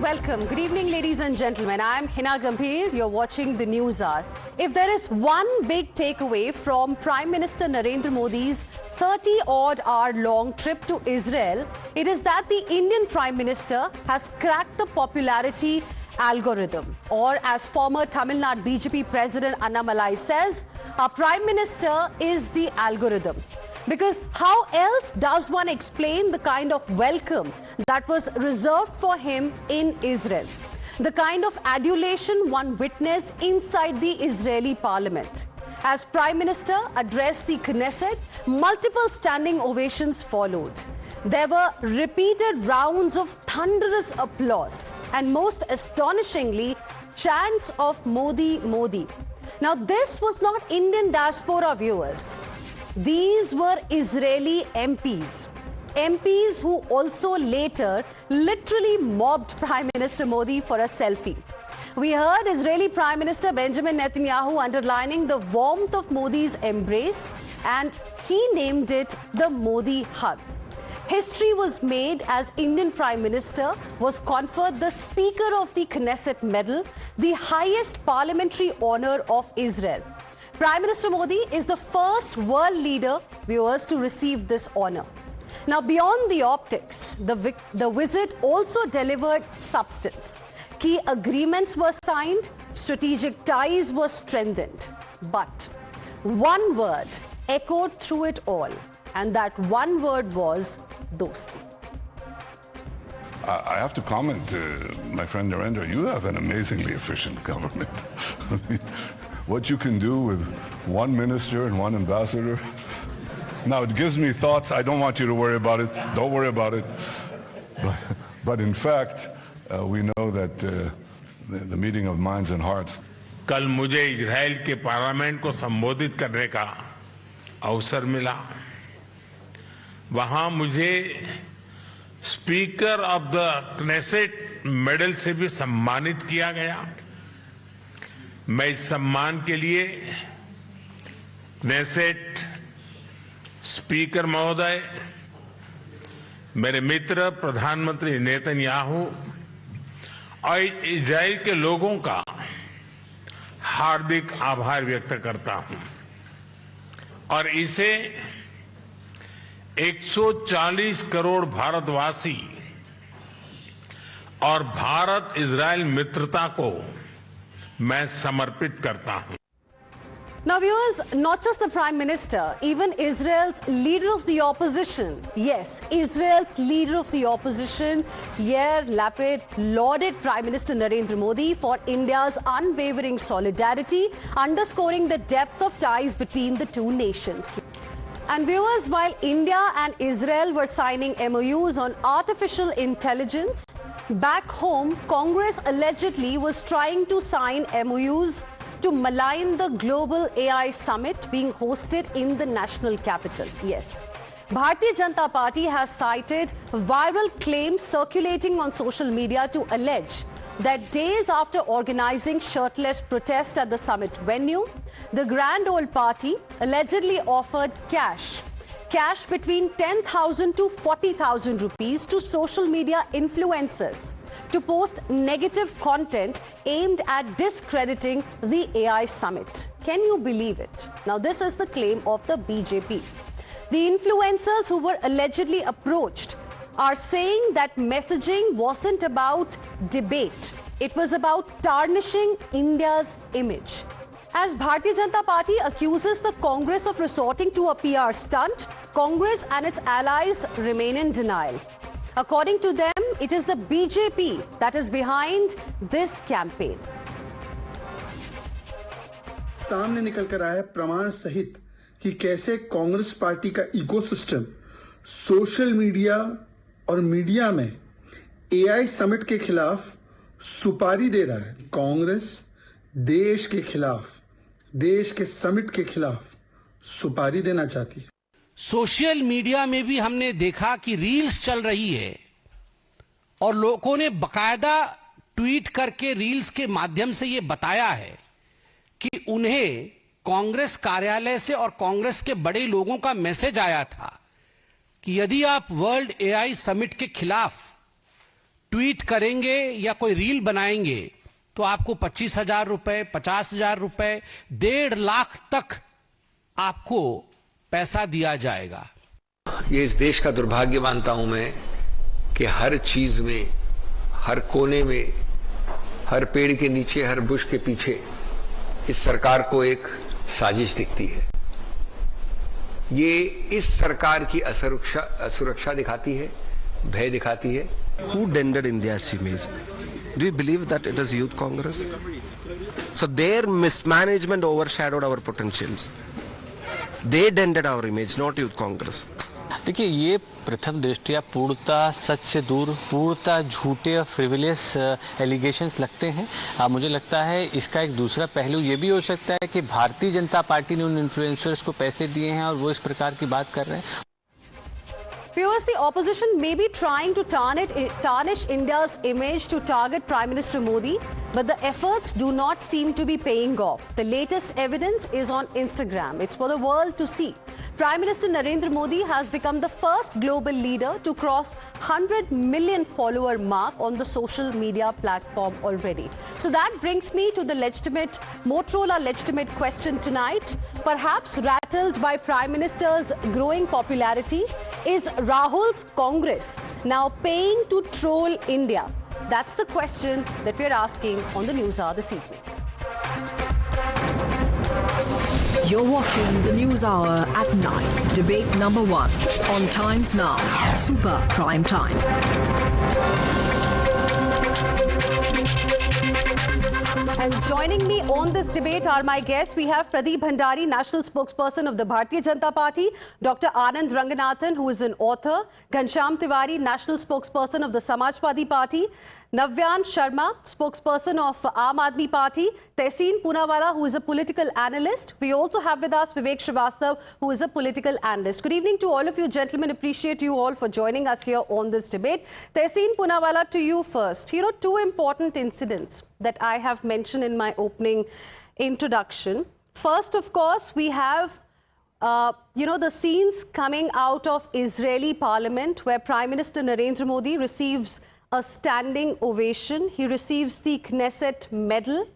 welcome. Good evening, ladies and gentlemen. I'm Hina Gambhir. You're watching the News Hour. If there is one big takeaway from Prime Minister Narendra Modi's 30-odd hour-long trip to Israel, it is that the Indian Prime Minister has cracked the popularity algorithm. Or as former Tamil Nadu BJP President Annamalai says, our Prime Minister is the algorithm. Because how else does one explain the kind of welcome that was reserved for him in Israel? The kind of adulation one witnessed inside the Israeli parliament. As Prime Minister addressed the Knesset, multiple standing ovations followed. There were repeated rounds of thunderous applause and most astonishingly, chants of Modi, Modi. Now this was not Indian diaspora viewers. These were Israeli MPs. MPs who also later literally mobbed Prime Minister Modi for a selfie. We heard Israeli Prime Minister Benjamin Netanyahu underlining the warmth of Modi's embrace, and he named it the Modi hug. History was made as Indian Prime Minister was conferred the Speaker of the Knesset Medal, the highest parliamentary honor of Israel. Prime Minister Modi is the first world leader, viewers, to receive this honor. Now, beyond the optics, the visit also delivered substance. Key agreements were signed, strategic ties were strengthened. But one word echoed through it all, and that one word was dosti. I have to comment, my friend Narendra, you have an amazingly efficient government. What you can do with one minister and one ambassador. Now, it gives me thoughts. I don't want you to worry about it. Don't worry about it. But in fact, we know that the meeting of minds and hearts. कल मुझे Israel के parliament को संबोधित करने का अवसर मिला। वहां मुझे speaker of the Knesset medal से भी सम्मानित किया गया। मैं इस सम्मान के लिए क्नेसेट स्पीकर महोदय, मेरे मित्र प्रधानमंत्री नेतन्याहू और इजराइल के लोगों का हार्दिक आभार व्यक्त करता हूं। और इसे 140 करोड़ भारतवासी और भारत इजराइल मित्रता को मैं समर्पित करता हूं। Now viewers, not just the Prime Minister, even Israel's leader of the opposition, yes, Israel's leader of the opposition, Yair Lapid, lauded Prime Minister Narendra Modi for India's unwavering solidarity, underscoring the depth of ties between the two nations. And viewers, while India and Israel were signing MOUs on artificial intelligence, back home, Congress allegedly was trying to sign MOUs to malign the global AI summit being hosted in the national capital. Yes. Bharatiya Janata Party has cited viral claims circulating on social media to allege that days after organizing shirtless protest at the summit venue, the Grand Old Party allegedly offered cash between 10,000 to 40,000 rupees to social media influencers to post negative content aimed at discrediting the AI summit. Can you believe it? Now, this is the claim of the BJP. The influencers who were allegedly approached are saying that messaging wasn't about debate. It was about tarnishing India's image. As Bharatiya Janata Party accuses the Congress of resorting to a PR stunt, Congress and its allies remain in denial. According to them, it is the BJP that is behind this campaign. सामने निकल कर आया प्रमाण सहित कि कैसे Congress party का ecosystem social media और मीडिया में एआई समिट के खिलाफ सुपारी दे रहा है। कांग्रेस देश के खिलाफ, देश के समिट के खिलाफ सुपारी देना चाहती है। सोशल मीडिया में भी हमने देखा कि रील्स चल रही है और लोगों ने बकायदा ट्वीट करके रील्स के माध्यम से यह बताया है कि उन्हें कांग्रेस कार्यालय से और कांग्रेस के बड़े लोगों का मैसेज आया था कि यदि आप वर्ल्ड एआई समिट के खिलाफ ट्वीट करेंगे या कोई रील बनाएंगे तो आपको 25,000 रुपए, 50,000 रुपए, 1.5 लाख तक आपको पैसा दिया जाएगा। ये इस देश का दुर्भाग्य मानता हूं मैं कि हर चीज में, हर कोने में, हर पेड़ के नीचे, हर बुश के पीछे इस सरकार को एक साजिश दिखती है। ये इस सरकार की असुरक्षा दिखाती है, भय दिखाती है। Who dented India's image? Do you believe that it is Youth Congress? So their mismanagement overshadowed our potentials. They dented our image, not Youth Congress. देखिए, ये प्रथम दृष्टया पूर्णतः सच से दूर, पूर्णतः झूठे और फ्रिविलियस एलिगेशंस लगते हैं। मुझे लगता है इसका एक दूसरा पहलू ये भी हो सकता है कि भारतीय जनता पार्टी ने उन इन्फ्लुएंसर्स को पैसे दिए हैं और वो इस प्रकार की बात कर रहे हैं। Viewers, the opposition may be trying to tarnish India's image to target Prime Minister Modi, but the efforts do not seem to be paying off. The latest evidence is on Instagram. It's for the world to see. Prime Minister Narendra Modi has become the first global leader to cross 100 million follower mark on the social media platform already. So that brings me to the Motorola legitimate question tonight. Perhaps rattled by Prime Minister's growing popularity, is Rahul's Congress now paying to troll India? That's the question that we're asking on the News Hour this evening. You're watching the News Hour at 9. Debate number 1 on Times Now. Super Prime Time. And joining me on this debate are my guests. We have Pradeep Bhandari, National Spokesperson of the Bharatiya Janata Party, Dr. Anand Ranganathan, who is an author, Ghanshyam Tiwari, National Spokesperson of the Samajwadi Party, Navyan Sharma, spokesperson of Aam Aadmi Party, Tehseen Poonawala, who is a political analyst. We also have with us Vivek Srivastav, who is a political analyst. Good evening to all of you gentlemen. Appreciate you all for joining us here on this debate. Tehseen Poonawala, to you first. You know, two important incidents that I have mentioned in my opening introduction. First, of course, we have the scenes coming out of Israeli parliament where Prime Minister Narendra Modi receives a standing ovation. He receives the Knesset medal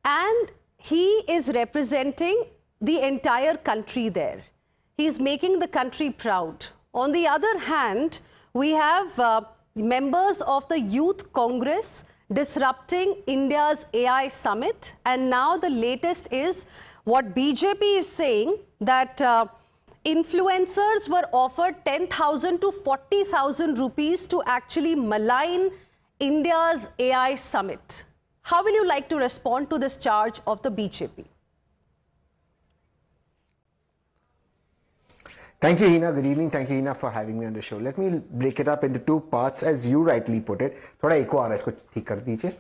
and he is representing the entire country there. He is making the country proud. On the other hand, we have members of the Youth Congress disrupting India's AI summit, and now the latest is what BJP is saying, that influencers were offered 10,000 to 40,000 rupees to actually malign India's AI summit. How will you like to respond to this charge of the BJP? Thank you, Hina. Good evening. Thank you, Hina, for having me on the show. Let me break it up into two parts, as you rightly put it. Thoda eko aa raha hai, isko theek kar dijiye.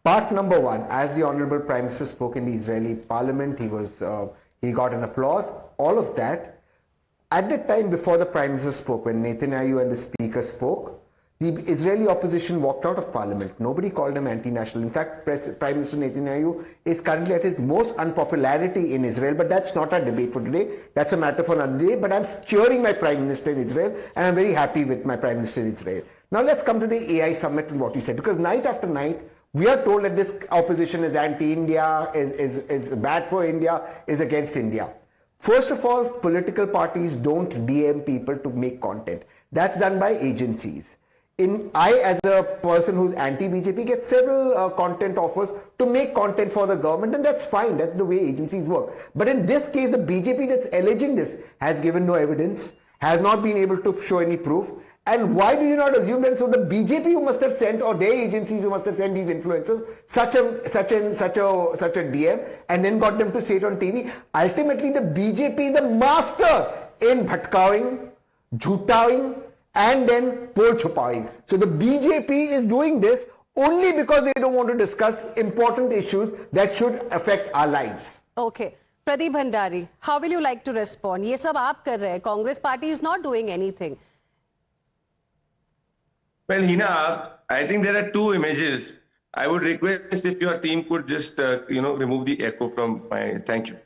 Part number 1, as the Honorable Prime Minister spoke in the Israeli parliament, he got an applause, all of that. At the time before the Prime Minister spoke, when Netanyahu and the Speaker spoke, the Israeli opposition walked out of parliament. Nobody called him anti-national. In fact, Prime Minister Netanyahu is currently at his most unpopularity in Israel, but that's not our debate for today. That's a matter for another day, but I'm cheering my Prime Minister in Israel, and I'm very happy with my Prime Minister in Israel. Now let's come to the AI summit and what you said, because night after night, we are told that this opposition is anti-India, is bad for India, is against India. First of all, political parties don't DM people to make content. That's done by agencies. I, as a person who's anti-BJP, get several content offers to make content for the government, and that's fine. That's the way agencies work. But in this case, the BJP that's alleging this has given no evidence, has not been able to show any proof. And why do you not assume that it's the BJP who must have sent, or their agencies who must have sent these influencers such a DM and then got them to say it on TV? Ultimately, the BJP is the master in bhatkawing, jhutawing, and then pol chupawing. So the BJP is doing this only because they don't want to discuss important issues that should affect our lives. Okay. Pradeep Bhandari, how will you like to respond? Ye sab aap kar rahe hain. Congress party is not doing anything. Well, Hina, I think there are two images. I would request if your team could just, remove the echo from my... Thank you.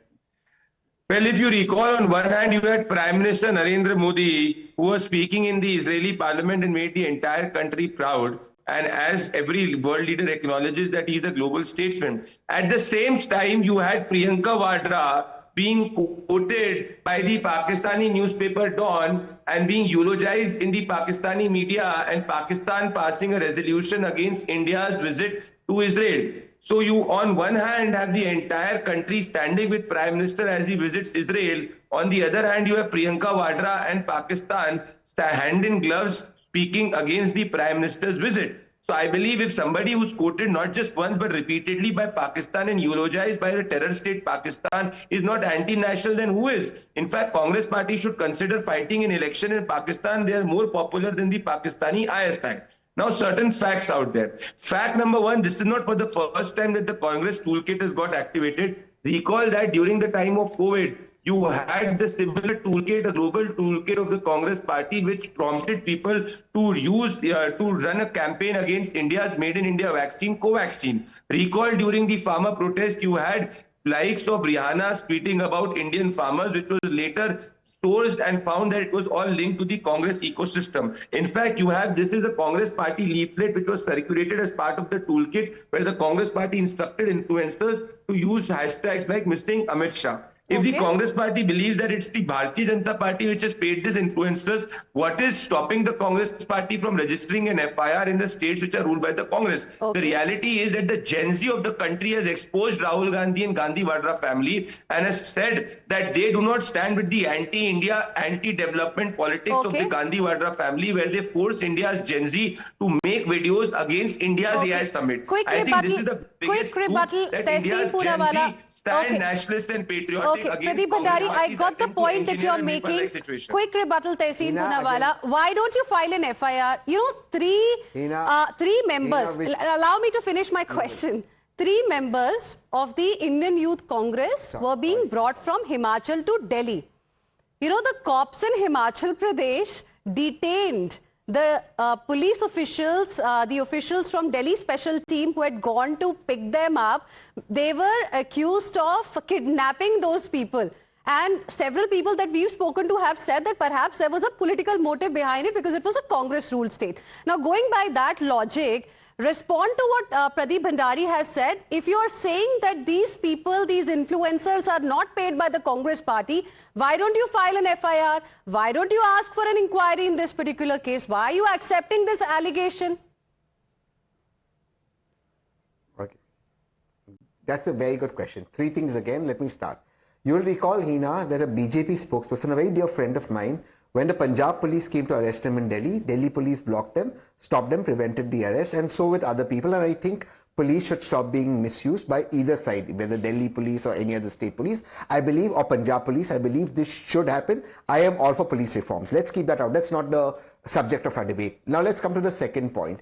Well, if you recall, on one hand, you had Prime Minister Narendra Modi, who was speaking in the Israeli parliament and made the entire country proud. and as every world leader acknowledges that he's a global statesman. At the same time, you had Priyanka Vadra being quoted by the Pakistani newspaper Dawn and being eulogized in the Pakistani media, and Pakistan passing a resolution against India's visit to Israel. So you, on one hand, have the entire country standing with Prime Minister as he visits Israel. On the other hand, you have Priyanka Vadra and Pakistan hand in gloves speaking against the Prime Minister's visit. So I believe if somebody who's quoted not just once but repeatedly by Pakistan and eulogized by the terror state Pakistan is not anti-national, then who is? In fact, Congress party should consider fighting an election in Pakistan. They are more popular than the Pakistani ISI. Now, certain facts out there. Fact number one, this is not for the first time that the Congress toolkit has got activated. Recall that during the time of COVID, you had the similar toolkit, a global toolkit of the Congress party, which prompted people to use, to run a campaign against India's Made in India vaccine, Covaxin. Recall during the farmer protest, you had likes of Rihanna tweeting about Indian farmers, which was later sourced and found that it was all linked to the Congress ecosystem. In fact, you have, this is a Congress party leaflet which was circulated as part of the toolkit, where the Congress party instructed influencers to use hashtags like missing Amit Shah. If the Congress party believes that it's the Bharatiya Janata Party which has paid these influencers, what is stopping the Congress party from registering an FIR in the states which are ruled by the Congress? The reality is that the Gen Z of the country has exposed Rahul Gandhi and Gandhi Vadra family and has said that they do not stand with the anti-India, anti-development politics of the Gandhi Vadra family, where they force India's Gen Z to make videos against India's AI summit. I think this is the biggest proof that India's Gen Z stand nationalist and patriotic against Pradeep Bhandari, I got the point that you're making. Quick rebuttal, Tehseen Poonawalla. Why don't you file an FIR? You know, three members. Allow me to finish my question. 3 members of the Indian Youth Congress were being brought from Himachal to Delhi. You know, the cops in Himachal Pradesh detained the police officials, the officials from Delhi special team who had gone to pick them up. They were accused of kidnapping those people. And several people that we've spoken to have said that perhaps there was a political motive behind it because it was a Congress-ruled state. Now, going by that logic, respond to what Pradeep Bhandari has said. If you are saying that these people, these influencers are not paid by the Congress party, why don't you file an FIR? Why don't you ask for an inquiry in this particular case? Why are you accepting this allegation? Okay. That's a very good question. 3 things again. Let me start. You'll recall, Hina, that a BJP spokesperson, a very dear friend of mine, when the Punjab police came to arrest him in Delhi, Delhi police blocked them, stopped them, prevented the arrest, and so with other people. And I think police should stop being misused by either side, whether Delhi police or any other state police. I believe, or Punjab police, I believe this should happen. I am all for police reforms. Let's keep that out. That's not the subject of our debate. Now let's come to the second point.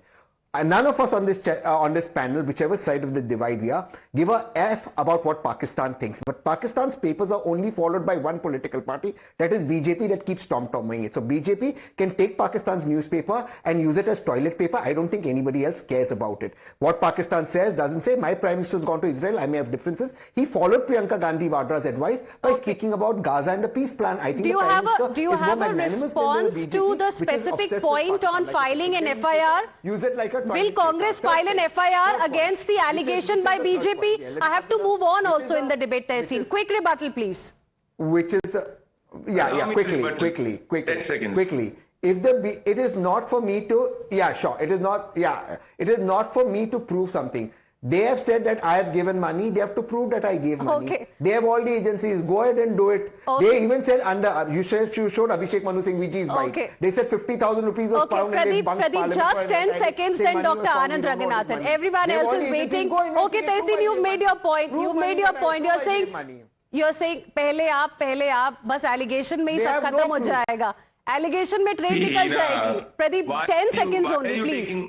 None of us on this panel, whichever side of the divide we are, give a F about what Pakistan thinks. But Pakistan's papers are only followed by one political party, that is BJP, that keeps tom-tomming it. So BJP can take Pakistan's newspaper and use it as toilet paper. I don't think anybody else cares about it. What Pakistan says doesn't say, my Prime Minister's gone to Israel, I may have differences. He followed Priyanka Gandhi Vadra's advice by speaking about Gaza and the peace plan. I think do you have a response to the specific point on filing an FIR? Use it like a Will Congress file an FIR against the allegation by BJP? I have to move on also in the debate, Tehseen. Quick rebuttal, please. Which is, quickly. 10 seconds. Quickly. It is not for me to, it is not for me to prove something. They have said that I have given money. They have to prove that I gave money. They have all the agencies. Go ahead and do it. They even said you showed Abhishek Manu Singh Vijay's bike. They said 50,000 rupees was found. Pradeep, just 10 seconds, then Dr. Anand Raghunathan. Everyone else is waiting. Okay, Tehseen, you've made your point. You're saying, पहले आप, बस allegation में ही सब खत्म हो जाएगा. Allegation में trade निकल जाएगी. Pradeep, 10 seconds only, please.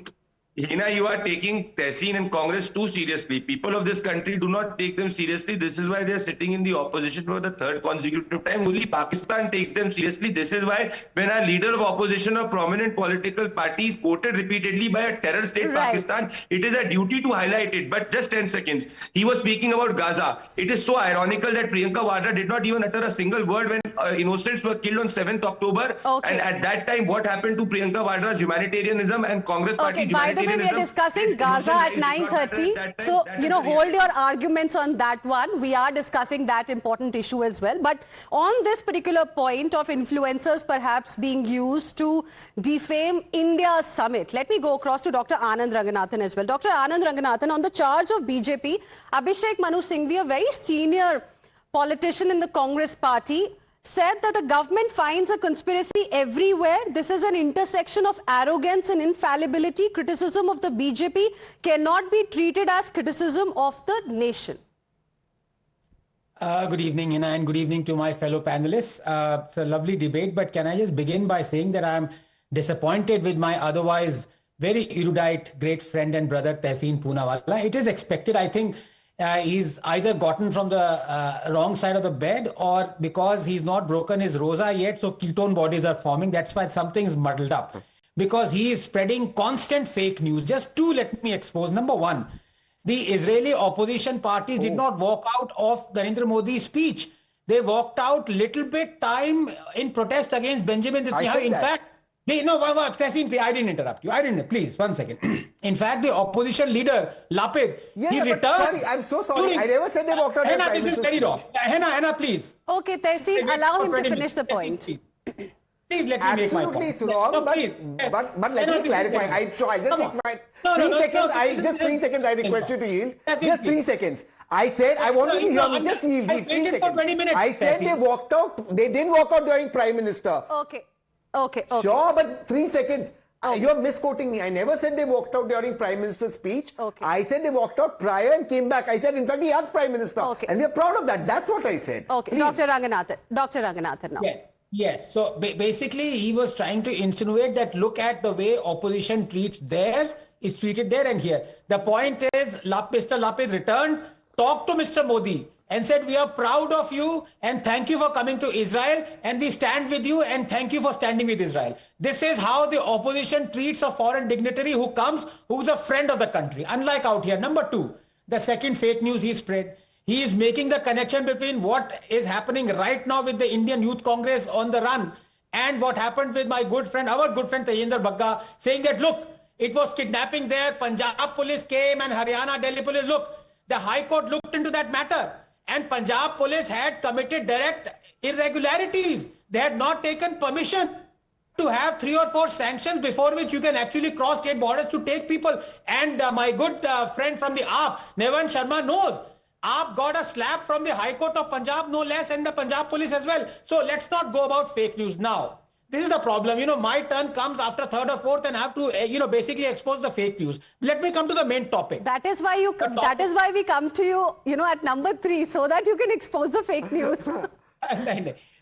Hina, you are taking Tehseen and Congress too seriously. People of this country do not take them seriously. This is why they are sitting in the opposition for the 3rd consecutive time. Only Pakistan takes them seriously. This is why when our leader of opposition or prominent political parties quoted repeatedly by a terror state Pakistan, it is a duty to highlight it. But just 10 seconds. He was speaking about Gaza. It is so ironical that Priyanka Vadra did not even utter a single word when innocents were killed on 7th October. And at that time, what happened to Priyanka Vadra's humanitarianism and Congress party's humanitarianism? way, we are discussing Gaza at 9:30. So, hold your arguments on that one. We are discussing that important issue as well. But on this particular point of influencers perhaps being used to defame India's summit, let me go across to Dr. Anand Ranganathan as well. Dr. Anand Ranganathan, on the charge of BJP, Abhishek Manu Singhvi, a very senior politician in the Congress party, said that the government finds a conspiracy everywhere. This is an intersection of arrogance and infallibility. Criticism of the BJP cannot be treated as criticism of the nation. Good evening, Hina, and good evening to my fellow panelists. It's a lovely debate, but can I just begin by saying that I'm disappointed with my otherwise very erudite great friend and brother Tehseen Poonawalla. It is expected, I think. He's either gotten from the wrong side of the bed, or because he's not broken his rosa yet, so ketone bodies are forming. That's why something's muddled up. Because he is spreading constant fake news. Just two, let me expose. Number one, the Israeli opposition parties did not walk out of Narendra Modi's speech. They walked out little bit time in protest against Benjamin Netanyahu. In fact, Tehseen, I didn't interrupt you. Please, 1 second. In fact, the opposition leader, Lapid, he returned. Sorry, I'm so sorry. I never said they walked out. Henna, this is very wrong. Henna, please. Okay, Tehseen, allow him to finish the point. Please let me make my point. Absolutely, it's wrong, but let me clarify. I just take my 3 seconds. I request you to yield. Just 3 seconds. I said I want to hear me. Just yield. 3 seconds. I said they walked out. They didn't walk out during Prime Minister. Okay. Sure, but 3 seconds. You're misquoting me. I never said they walked out during Prime Minister's speech. Okay. I said they walked out prior and came back. I said, in fact, he asked Prime Minister. Okay. And we are proud of that. That's what I said. Okay, please. Dr. Ranganathan now. Yes. So basically, he was trying to insinuate that look at the way opposition is treated there and here. The point is, Mr. Lapid returned, talked to Mr. Modi, and said, we are proud of you and thank you for coming to Israel, and we stand with you and thank you for standing with Israel. This is how the opposition treats a foreign dignitary who comes, who's a friend of the country, unlike out here. Number two, the second fake news he spread. He is making the connection between what is happening right now with the Indian Youth Congress on the run and what happened with our good friend Tajinder Bagga, saying that, look, it was kidnapping there, Punjab police came and Haryana, Delhi police. Look, the High Court looked into that matter. And Punjab police had committed direct irregularities. They had not taken permission to have 3 or 4 sanctions before which you can actually cross state borders to take people. And my good friend from the AAP, Nevan Sharma, knows. AAP got a slap from the High Court of Punjab, no less, and the Punjab police as well. So let's not go about fake news now. This is the problem. My turn comes after 3rd or 4th and I have to, basically expose the fake news. Let me come to the main topic. That is why we come to you, at number 3, so that you can expose the fake news.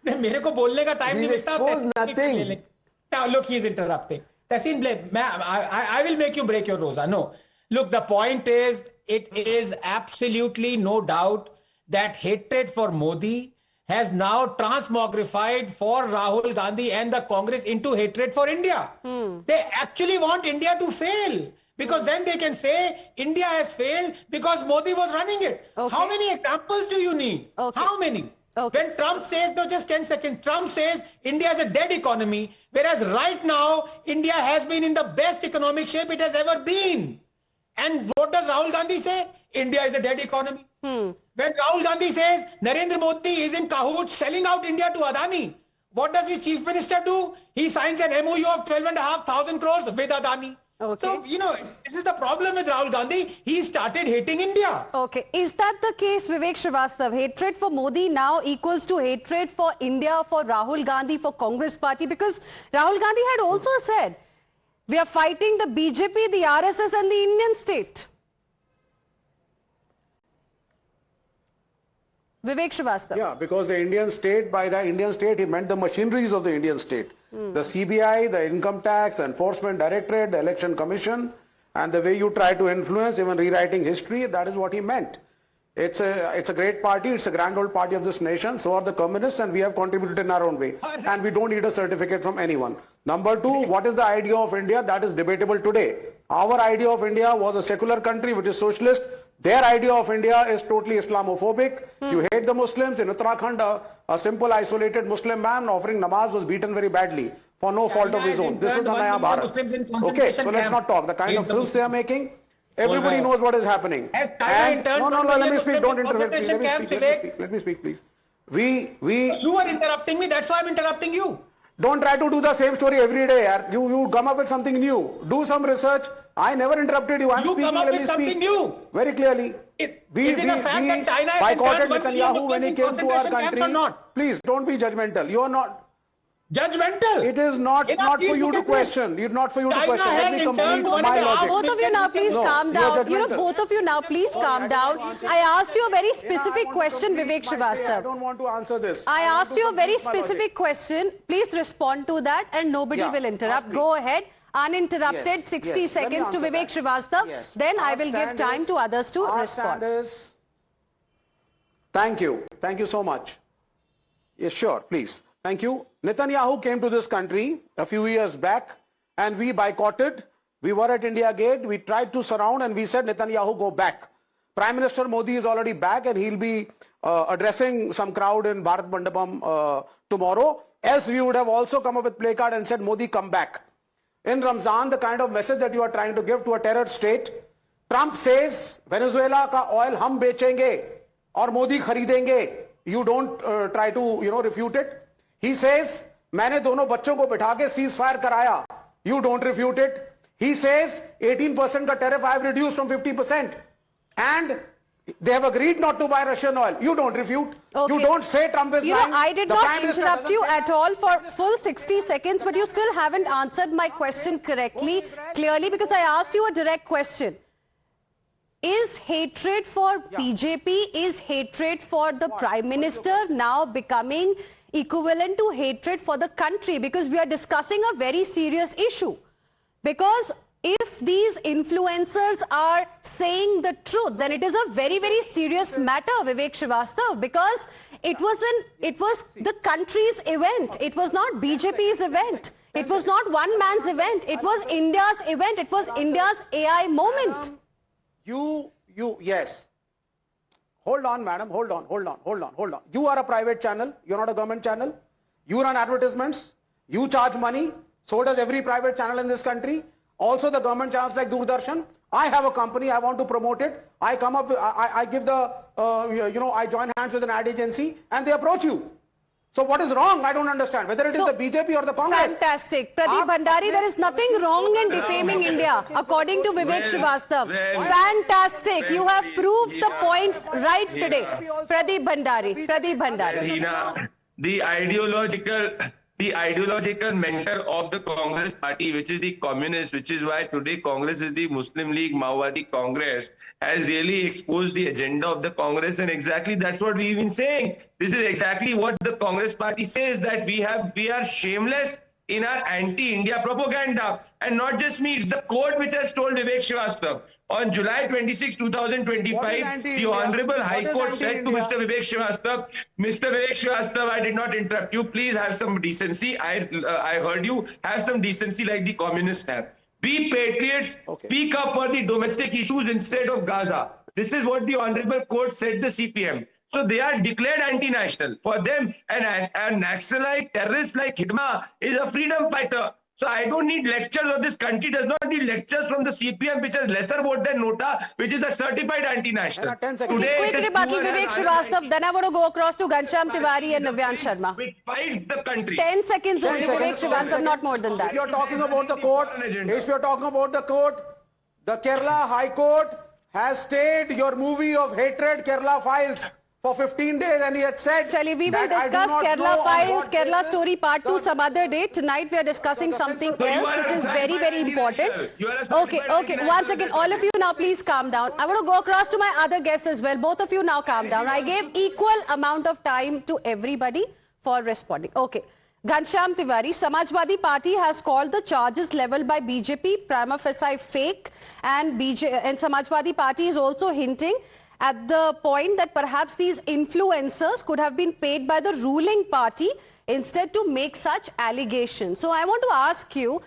मेरे को बोलने का time नहीं मिलता. Expose nothing. Now look, he's interrupting. Tehseen, I will make you break your rosa. No. Look, the point is, it is absolutely no doubt that hatred for Modi has now transmogrified for Rahul Gandhi and the Congress into hatred for India. They actually want India to fail, because then they can say India has failed because Modi was running it. Okay. How many examples do you need? Okay. How many? Okay. When Trump says, no, just 10 seconds, Trump says India is a dead economy, whereas right now India has been in the best economic shape it has ever been. And what does Rahul Gandhi say? India is a dead economy. When Rahul Gandhi says Narendra Modi is in cahoots selling out India to Adani, what does his chief minister do? He signs an MOU of 12,500 crores with Adani. Okay. So, this is the problem with Rahul Gandhi. He started hating India. Okay. Is that the case, Vivek Srivastava? Hatred for Modi now equals to hatred for India, for Rahul Gandhi, for Congress party? Because Rahul Gandhi had also said, we are fighting the BJP, the RSS and the Indian state. Vivek Srivastava. Yeah, because the Indian state, by the Indian state, he meant the machineries of the Indian state. The CBI, the Income Tax, Enforcement Directorate, the Election Commission, and the way you try to influence, even rewriting history, that is what he meant. It's a great party, it's a grand old party of this nation, so are the communists, and we have contributed in our own way. And we don't need a certificate from anyone. Number two, what is the idea of India? That is debatable today. Our idea of India was a secular country which is socialist. Their idea of India is totally Islamophobic. You hate the Muslims. In Uttarakhand, a simple isolated Muslim man offering namaz was beaten very badly. for no fault of his own. This is the Naya Bharat. Okay, so let's not talk. The kind of films they are making, everybody knows what is happening. And no, let me speak. Don't interrupt. Let me speak, please. You are interrupting me. That's why I'm interrupting you. Don't try to do the same story every day. Yaar. You come up with something new. Do some research. I never interrupted you. I'm speaking. Come up with something new. Very clearly. Is it a fact that China boycotted Netanyahu when he came to our country? Please don't be judgmental. You are not judgmental. It is not for you to question. It's not for you to question. Let me complete my logic. Both of you now please calm down. Both of you now please calm down. I asked you a very specific question, Vivek Srivastava. I don't want to answer this. I asked you a very specific question. Please respond to that and nobody will interrupt. Go ahead. Uninterrupted, 60 seconds to Vivek Srivastava. Then I will give time to others to respond. Thank you. Thank you so much. Yes, sure, please. Thank you. Netanyahu came to this country a few years back and we boycotted. We were at India Gate. We tried to surround and we said, Netanyahu, go back. Prime Minister Modi is already back and he'll be addressing some crowd in Bharat Mandapam tomorrow. Else we would have also come up with placard and said, Modi, come back. In Ramzan, the kind of message that you are trying to give to a terror state, Trump says, Venezuela ka oil hum bechenge or Modi kharidenge. You don't try to, refute it. He says, मैंने दोनों बच्चों को बिठा के ceasefire कराया. You don't refute it. He says, 18% का tariff I have reduced from 50%. And they have agreed not to buy Russian oil. You don't refute. Okay. You don't say Trump is lying. I did not interrupt you at all for full 60 seconds, but you still haven't answered my question clearly, because I asked you a direct question. Is hatred for BJP, is hatred for the Prime Minister now becoming equivalent to hatred for the country? Because we are discussing a very serious issue. Because if these influencers are saying the truth, then it is a very, very serious matter, Vivek Srivastava, because it was the country's event. It was not BJP's event. It was not one man's event. It was India's event. It was India's AI moment. Yes. Hold on, madam. Hold on. You are a private channel. You're not a government channel. You run advertisements. You charge money. So does every private channel in this country. Also the government channels like Doordarshan. I have a company. I want to promote it. I come up, I give the, I join hands with an ad agency and they approach you. So what is wrong? I don't understand. Whether it is the BJP or the Congress. Fantastic. Pradeep Bhandari, there is nothing wrong in defaming India, according to Vivek Srivastava. Fantastic. You have proved the point right today. Pradeep Bhandari. The ideological mentor of the Congress party, which is the communist, which is why today Congress is the Muslim League Maoisti Congress, has really exposed the agenda of the Congress, and exactly that's what we've been saying. This is exactly what the Congress party says, that we are shameless in our anti-India propaganda. And not just me, it's the court which has told Vivek Srivastava. On July 26, 2025, the Honorable High Court said to Mr. Vivek Srivastava, I did not interrupt you. Please have some decency. I heard you. Have some decency like the communists have. Be patriots. Okay. Speak up for the domestic issues instead of Gaza. This is what the Honorable Court said the CPM. So they are declared anti-national. For them, a Naxalite terrorist like Hidma is a freedom fighter. So I don't need lectures, or this country does not need lectures from the CPM, which has lesser vote than Nota, which is a certified anti-national. Quickly, Vivek Srivastava, then I want to go across to Ghanshyam Tiwari and Navyan Sharma. Which fights the country. 10 seconds only, Vivek Srivastava, not more than that. If you're talking about the court, the Kerala High Court has stayed your movie of hatred, Kerala Files, for 15 days, and he had said, Chali, we will discuss Kerala Files, Kerala Story Part 2 some other day. Tonight we are discussing something else, which is very, very important. Okay. Once again, all of you now please calm down. I want to go across to my other guests as well. Both of you now calm down. I gave equal amount of time to everybody for responding. Okay. Ghanshyam Tiwari, Samajwadi Party has called the charges leveled by BJP prima facie fake, and Samajwadi Party is also hinting at the point that perhaps these influencers could have been paid by the ruling party instead to make such allegations. So I want to ask you,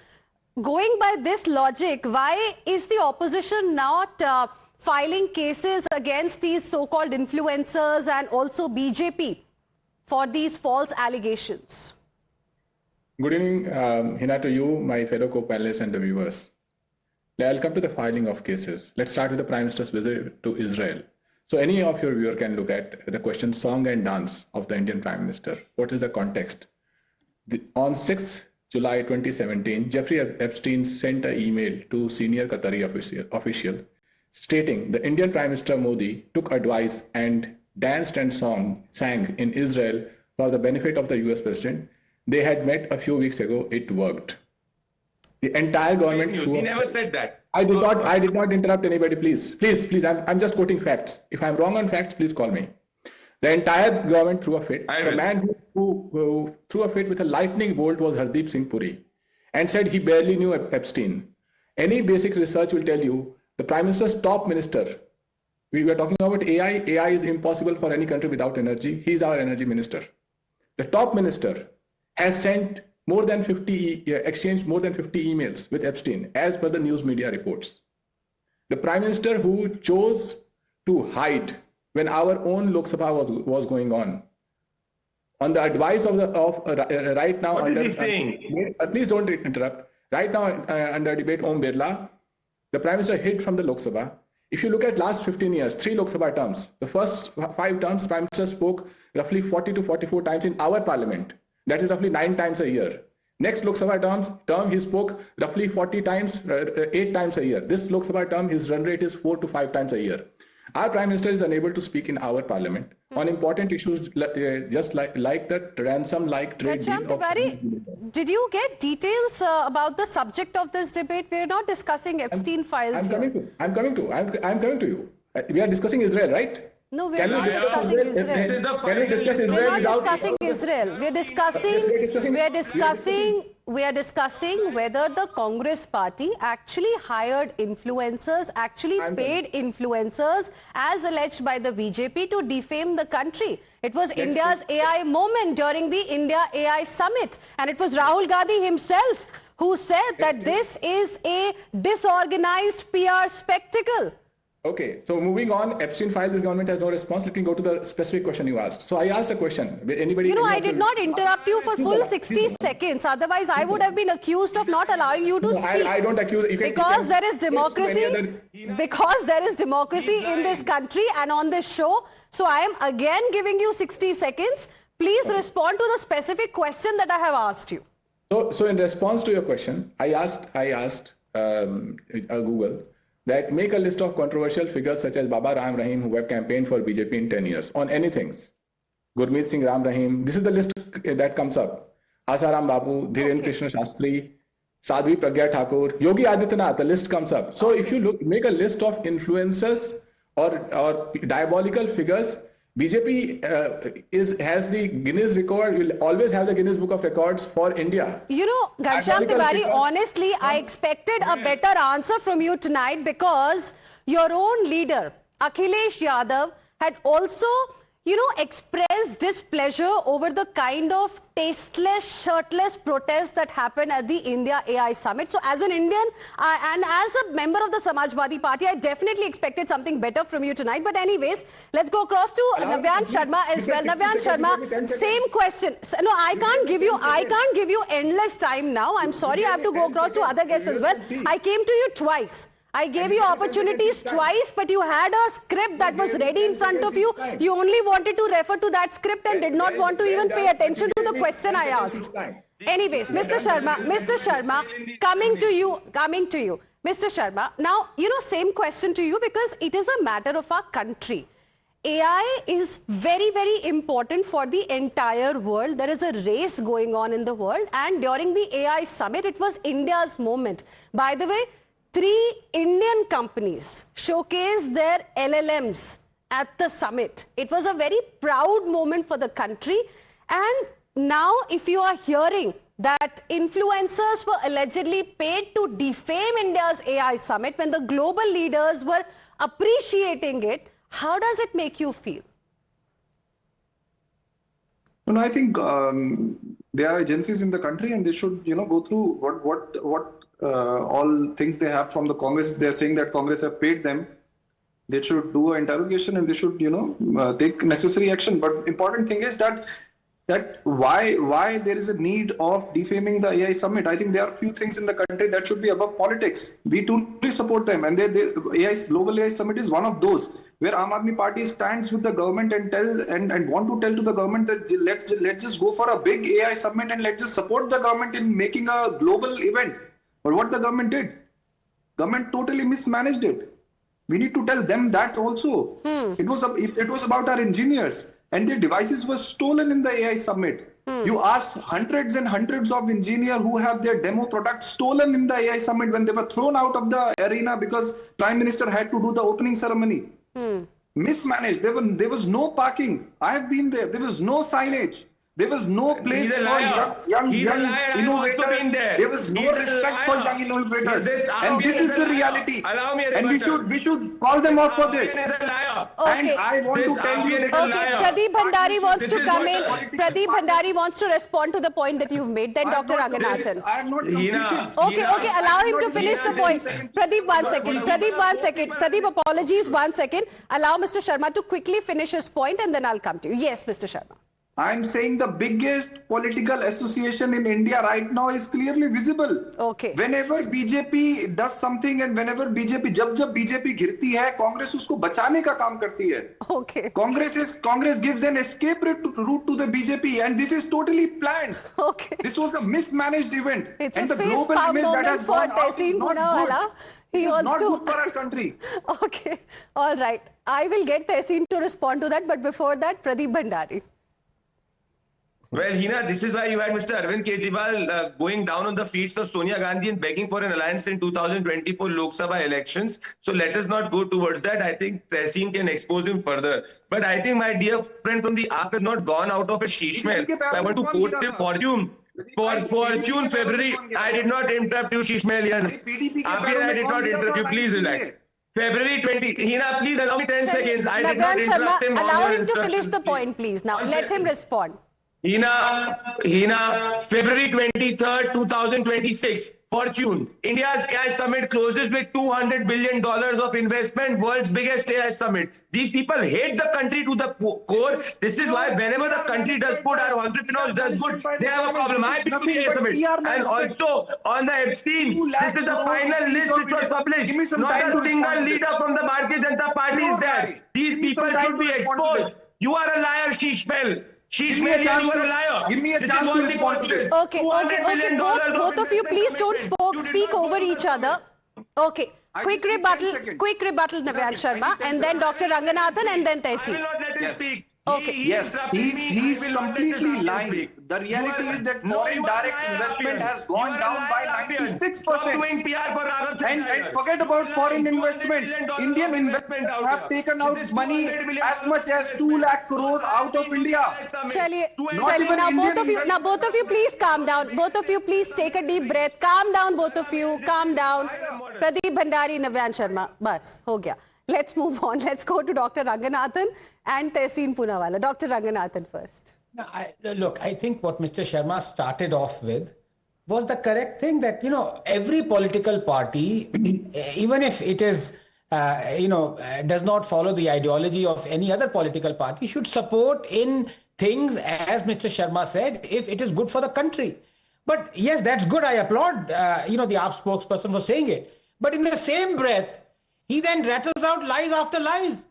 going by this logic, why is the opposition not filing cases against these so-called influencers and also BJP for these false allegations? Good evening, Hina, to you, my fellow co-panelists and the viewers. I'll come to the filing of cases. Let's start with the Prime Minister's visit to Israel. So any of your viewer can look at the question song and dance of the Indian Prime Minister. What is the context? On 6th July 2017, Jeffrey Epstein sent an email to senior Qatari official stating the Indian Prime Minister Modi took advice and danced and sang in Israel for the benefit of the US President. They had met a few weeks ago. It worked. The entire government. He never said that. I did not interrupt anybody. Please. I'm just quoting facts. If I'm wrong on facts, please call me. The entire government threw a fit. The man who threw a fit with a lightning bolt was Hardeep Singh Puri, and said he barely knew Epstein. Any basic research will tell you the Prime Minister's top minister. We were talking about AI. AI is impossible for any country without energy. He's our energy minister. The top minister has sent exchanged more than 50 emails with Epstein, as per the news media reports. The Prime Minister who chose to hide when our own Lok Sabha was going on the advice of right now what is he saying? Please don't interrupt. Right now under debate Om Birla, the Prime Minister hid from the Lok Sabha. If you look at last 15 years, 3 Lok Sabha terms, the first 5 terms, Prime Minister spoke roughly 40 to 44 times in our parliament. That is roughly 9 times a year. Next Lok Sabha term, he spoke roughly 40 times, 8 times a year. This Lok Sabha term, his run rate is 4 to 5 times a year. Our Prime Minister is unable to speak in our parliament on important issues just like the ransom-like trade deal. Did you get details about the subject of this debate? We are not discussing Epstein files here. I'm coming to you. We are discussing Israel, right? No, we are not discussing Israel. Can we discuss Israel without discussing Israel? We are discussing whether the Congress party actually hired influencers, actually paid influencers, as alleged by the BJP, to defame the country. It was India's AI moment during the India AI summit, and it was Rahul Gandhi himself who said that this is a disorganized PR spectacle. Okay, so moving on, Epstein file, this government has no response. Let me go to the specific question you asked. So I asked a question. Anybody? I did not interrupt you for full 60 seconds. Otherwise, I would have been accused of not allowing you to speak. I don't accuse you. Because there is democracy. Because there is democracy in this country and on this show. So I am again giving you 60 seconds. Please respond to the specific question that I have asked you. So in response to your question, I asked Google that make a list of controversial figures such as Baba Ram Rahim who have campaigned for BJP in 10 years on anything. Gurmeet Singh Ram Rahim, this is the list that comes up. Asaram Babu, Dhiren Krishna Shastri, Sadhvi Pragya Thakur, Yogi Adityanath, the list comes up. So if you make a list of influencers or diabolical figures, BJP has the Guinness record, will always have the Guinness Book of Records for India. You know, Ghanshyam Tiwari, honestly, I expected a better answer from you tonight because your own leader, Akhilesh Yadav, had also, expressed displeasure over the kind of tasteless, shirtless protest that happened at the India AI Summit. So as an Indian and as a member of the Samajwadi Party, I definitely expected something better from you tonight. But anyways, let's go across to Navyan Sharma as well. Navyan Sharma, same question. No, I can't give you endless time now. I'm sorry, I have to go across to other guests as well. I came to you twice. I gave you opportunities twice, but you had a script that was ready in front of you. You only wanted to refer to that script and did not want to even pay attention to the question I asked. Anyways, Mr. Sharma, coming to you. Mr. Sharma, now, same question to you because it is a matter of our country. AI is very, very important for the entire world. There is a race going on in the world, and during the AI summit, it was India's moment. By the way, 3 Indian companies showcased their LLMs at the summit. It was a very proud moment for the country. And now, if you are hearing that influencers were allegedly paid to defame India's AI summit when the global leaders were appreciating it, how does it make you feel? No, I think there are agencies in the country, and they should, go through what all things they have from the Congress. They're saying that Congress have paid them. They should do an interrogation and they should, take necessary action. But important thing is that that why there is a need of defaming the AI summit. I think there are few things in the country that should be above politics. We truly support them, and global AI summit is one of those where Aam Aadmi Party stands with the government and want to tell to the government that let's just go for a big AI summit and let's just support the government in making a global event. But what the government did, government totally mismanaged it. We need to tell them that also. It was about our engineers. And their devices were stolen in the AI summit. You asked hundreds and hundreds of engineers who have their demo product stolen in the AI summit when they were thrown out of the arena because Prime Minister had to do the opening ceremony. Mismanaged. There was no parking. I have been there. There was no signage. There was no place for young innovators. There was no respect for young innovators. And this is the reality. And we should call them out for this. And I want to tell you. Okay, Pradeep Bhandari wants to come in. Pradeep Bhandari wants to respond to the point that you've made. Then Dr. Ranganathan. I am not completed. Okay, allow him to finish the point. Pradeep, 1 second. Pradeep, 1 second. Pradeep, apologies, 1 second. Allow Mr. Sharma to quickly finish his point and then I'll come to you. Yes, Mr. Sharma. I'm saying the biggest political association in India right now is clearly visible. Okay. Whenever BJP does something and whenever जब BJP गिरती है, Congress उसको बचाने का काम करती है. Okay. Congress gives an escape route to the BJP, and this is totally planned. Okay. This was a mismanaged event. It's and a the global face-palm image that has moment for gone out Tehseen is not Poonawala. good. He It's wants not to. good for our country. Okay. All right. I will get Tehseen to respond to that, but before that, Pradeep Bhandari. Well, Hina, this is why you had Mr. Arvind Kejriwal going down on the feet of Sonia Gandhi and begging for an alliance in 2024 Lok Sabha elections. So let us not go towards that. I think Tehseen can expose him further. But I think my dear friend from the AAP has not gone out of a sheeshmel. I want to quote him Fortune February. I did not interrupt you, sheeshmel. I did not interrupt you. Please relax. February 20. Hina, please allow me 10 seconds. I did not interrupt him. Allow him to finish the point, please. Now, let him respond. Hina, February 23rd, 2026, Fortune. India's AI summit closes with $200 billion of investment, world's biggest AI summit. These people hate the country to the core. This is why whenever the country does good, our entrepreneurs does good, they have a problem. I been to the AI summit. And also, on the Epstein, this is the final list which was published. Not a single leader from the Bharatiya Janata Party is there. These people should be exposed. You are a liar, Sheeshmel. Give me a chance to respond to this. Okay. Both of you, please don't speak over each other. Okay. Quick rebuttal, Navyan Sharma, and then Dr. Ranganathan, and then Tehseen. I will not let him speak. Okay. Yes, he's completely lying. The reality is that foreign direct investment has gone down by 96%. And forget about foreign investment. Indian investors have taken out money as much as 2 lakh crores out of India. Now both of you, please calm down. Both of you, please take a deep breath. Calm down, both of you. Calm down. Pradeep Bhandari, Navyan Sharma. Bas, ho gaya. Let's move on. Let's go to Dr. Ranganathan and Tehseen Poonawala. Dr. Ranganathan first. Look, I think what Mr. Sharma started off with was the correct thing that, every political party, even if it is, does not follow the ideology of any other political party, should support in things, as Mr. Sharma said, if it is good for the country. But yes, that's good. I applaud, the AAP spokesperson for saying it. But in the same breath, he then rattles out lies after lies,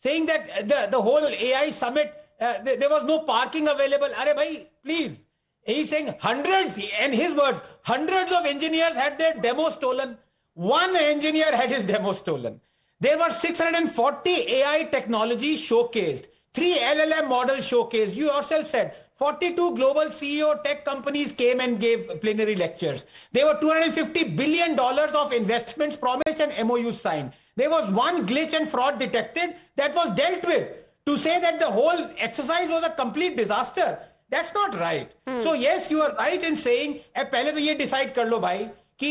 saying that the whole AI summit, there was no parking available. Arey bhai, please. He's saying hundreds, in his words, hundreds of engineers had their demo stolen. One engineer had his demo stolen. There were 640 AI technology showcased, 3 LLM models showcased. You yourself said 42 global CEO tech companies came and gave plenary lectures. There were $250 billion of investments promised and MOUs signed. There was one glitch and fraud detected that was dealt with. To say that the whole exercise was a complete disaster, that's not right. So yes, you are right in saying, पहले तो ये decide कर लो भाई कि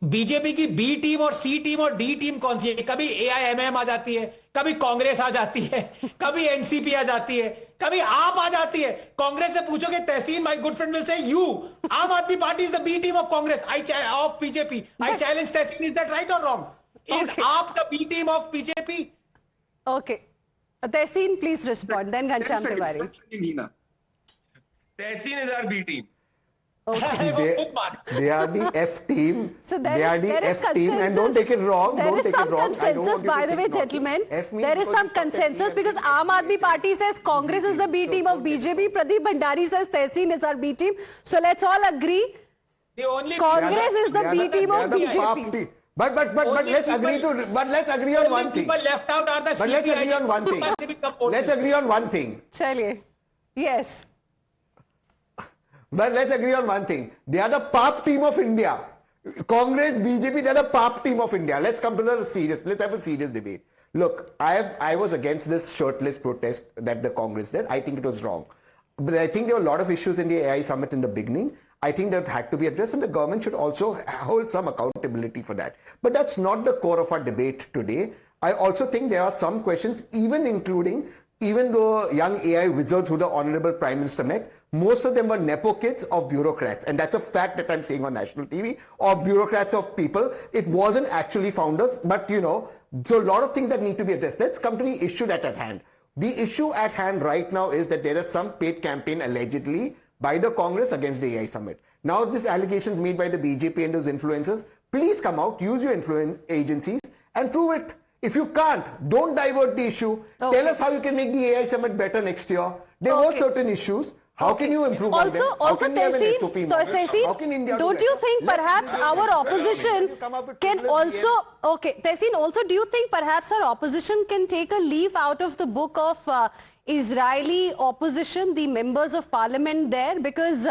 BJP की B team और सी team और D team कौन सी है. कभी AIMM आ जाती है, कभी कांग्रेस आ जाती है, कभी एनसीपी आ जाती है, कभी आप आ जाती है. कांग्रेस से पूछोगे तहसीन, my good friend will say you. Aam Aadmi Party is the B team of Congress, of BJP. I challenge Tehseen, is that right or wrong? Is AAP the B team of BJP? Okay. Tehseen, please respond. Then Ghanshyam Tiwari. Tehseen is our B team. They are the F team. So they are the F team, and don't take it wrong. There is some consensus, by the way, gentlemen. There is some consensus because Aam Aadmi Party says Congress is the B team of BJP. Pradeep Bhandari says Tehseen is our B team. So let's all agree. Congress is the B team of BJP. But let's agree on one thing. People left out are the But let's agree on one thing. Let's agree on one thing. Chaliye. Yes. But let's agree on one thing. They are the PAP team of India. Congress, BJP, they are the PAP team of India. Let's come to the serious. Let's have a serious debate. Look, I was against this shirtless protest that the Congress did. I think it was wrong. But I think there were a lot of issues in the AI summit in the beginning. I think that had to be addressed, and the government should also hold some accountability for that. But that's not the core of our debate today. I also think there are some questions, even though young AI wizards who the Honorable Prime Minister met, most of them were Nepo kids of bureaucrats. And that's a fact that I'm saying on national TV, or bureaucrats of people. It wasn't actually founders, but so a lot of things that need to be addressed. Let's come to the issue at hand. The issue at hand right now is that there is some paid campaign allegedly by the Congress against the AI summit. Now, this allegations made by the BJP and those influencers, please come out, use your influence agencies and prove it. If you can't, don't divert the issue. Okay. Tell us how you can make the AI summit better next year. There were certain issues. How can you improve on them? Tehseen, don't you think perhaps our opposition can also... Okay, Tehseen, also do you think perhaps our opposition can take a leaf out of the book of Israeli opposition, the members of parliament there? Because,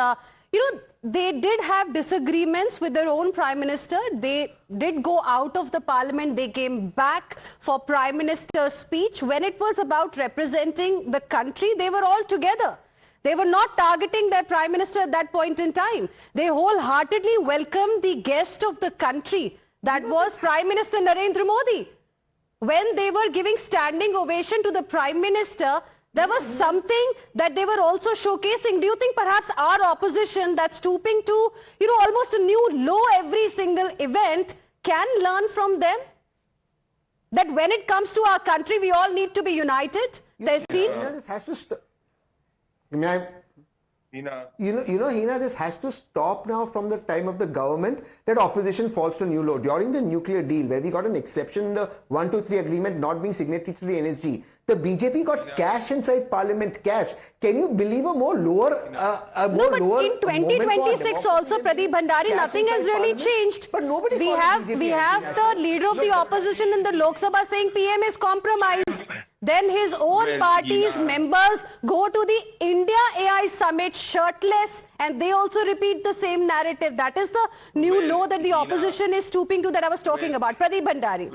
they did have disagreements with their own prime minister. They did go out of the parliament. They came back for prime minister's speech. When it was about representing the country, they were all together. They were not targeting their prime minister at that point in time. They wholeheartedly welcomed the guest of the country. That was Prime Minister Narendra Modi. When they were giving standing ovation to the prime minister, there was something that they were also showcasing. Do you think perhaps our opposition that's stooping to, almost a new low every single event can learn from them? That when it comes to our country, we all need to be united? Tehseen? This has to Hina, this has to stop now from the time of the government that opposition falls to new law. During the nuclear deal, where we got an exception in the 123 agreement not being signatory to the NSG, the BJP got cash inside parliament, cash. Can you believe a more lower... in 2026 also, Pradeep Bhandari, nothing has really changed. But nobody we have the leader of the opposition in the Lok Sabha saying PM is compromised. Then his own party's members go to the India AI summit shirtless, and they also repeat the same narrative. That is the new law that the opposition is stooping to that I was talking about. Pradeep Bhandari.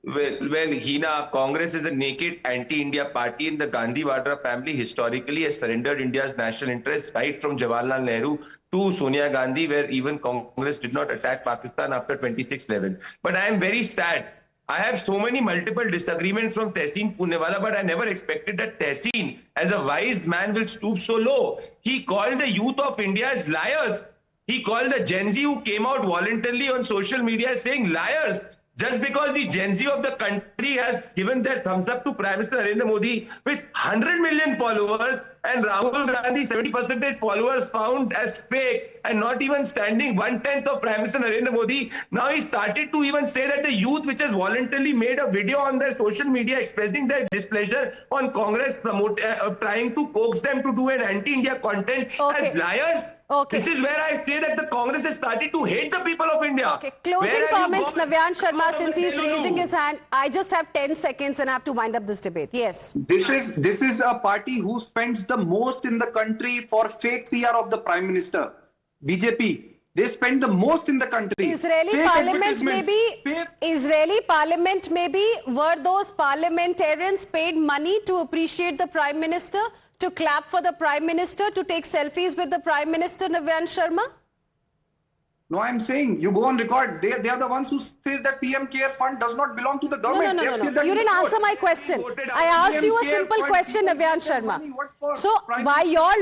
Well, Hina, Congress is a naked anti-India party, and the Gandhi Vadra family historically has surrendered India's national interest right from Jawaharlal Nehru to Sonia Gandhi, where even Congress did not attack Pakistan after 26/11. But I am very sad. I have so many multiple disagreements from Tehseen Poonewala, but I never expected that Tehseen, as a wise man, will stoop so low. He called the youth of India as liars. He called the Gen Z who came out voluntarily on social media saying liars. Just because the Gen Z of the country has given their thumbs up to Prime Minister Narendra Modi with 100 million followers, and Rahul Gandhi 70% followers found as fake and not even standing 1/10 of Prime Minister Narendra Modi. Now he started to even say that the youth which has voluntarily made a video on their social media expressing their displeasure on Congress trying to coax them to do an anti-India content as liars. Okay. This is where I say that the Congress has started to hate the people of India. Okay, closing comments, Navyan Sharma, since he's raising his hand. I just have 10 seconds and I have to wind up this debate. Yes. This is a party who spends the most in the country for fake PR of the Prime Minister. BJP. They spend the most in the country. Israeli parliament maybe, were those parliamentarians paid money to appreciate the Prime Minister, to clap for the Prime Minister, to take selfies with the Prime Minister, Navyan Sharma? No, I'm saying, you go on record, they are the ones who say that PM Care Fund does not belong to the government. No. You didn't answer my question. I asked you a simple question, Navyan Sharma. So, by your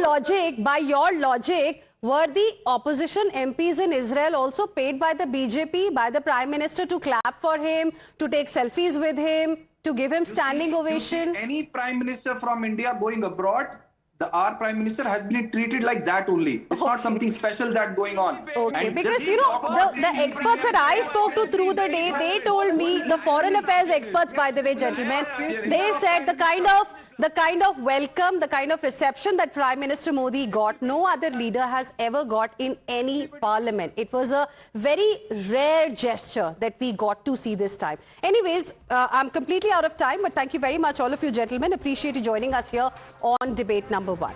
logic, were the opposition MPs in Israel also paid by the BJP, by the Prime Minister to clap for him, to take selfies with him, to give him standing ovation? Any Prime Minister from India going abroad, our Prime Minister has been treated like that only. It's not something special that going on. Okay, And because just you know, talk the experts that I spoke to through the day, they told me, the foreign affairs experts, by the way, gentlemen, they said the kind of welcome, the kind of reception that Prime Minister Modi got, no other leader has ever got in any parliament. It was a very rare gesture that we got to see this time. Anyways, I'm completely out of time, but thank you very much, all of you gentlemen. Appreciate you joining us here on debate number 1.